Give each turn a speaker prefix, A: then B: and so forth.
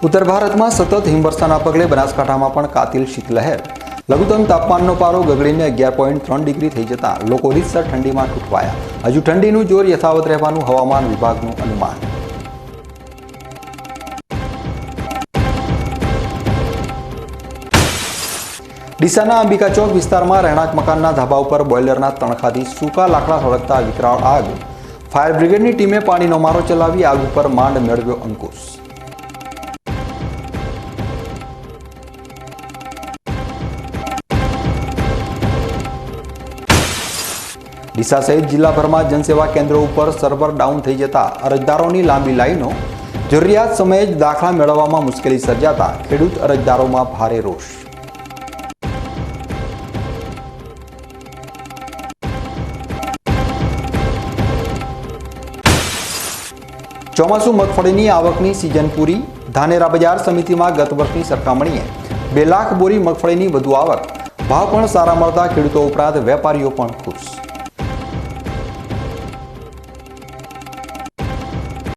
A: ઉત્તર ભારતમાં સતત હિમવર્ષાના પગલે બનાસકાંઠામાં પણ કાતિલ શીતલહેર. લઘુત્તમ તાપમાનનો પારો ગગડીને 11.3 ડિગ્રી થઈ જતા લોકો રીતસર ઠંડીમાં ઠૂંઠવાયા. હજુ ઠંડીનું જોર યથાવત રહેવાનું હવામાન વિભાગનું અનુમાન. ડીસાના અંબિકા ચોક વિસ્તારમાં રહેણાંક મકાનના ધાબા ઉપર બોઇલરના તણખાથી સૂકા લાકડા સળગતા વિકરાળ આગ. ફાયર બ્રિગેડની ટીમે પાણીનો મારો ચલાવી આગ ઉપર માંડ મેળવ્યો અંકુશ. ડીસા સહિત જિલ્લાભરમાં જનસેવા કેન્દ્રો ઉપર સર્વર ડાઉન થઈ જતા અરજદારોની લાંબી લાઈનો. જરૂરિયાત સમયે જ દાખલા મેળવવામાં મુશ્કેલી સર્જાતા ખેડૂત અરજદારોમાં ભારે રોષ. ચોમાસુ મગફળીની આવકની સિઝન પૂરી. ધાનેરા બજાર સમિતિમાં ગત વર્ષની સરખામણીએ 2 લાખ બોરી મગફળીની વધુ આવક. ભાવ પણ સારા મળતા ખેડૂતો ઉપરાંત વેપારીઓ પણ ખુશ.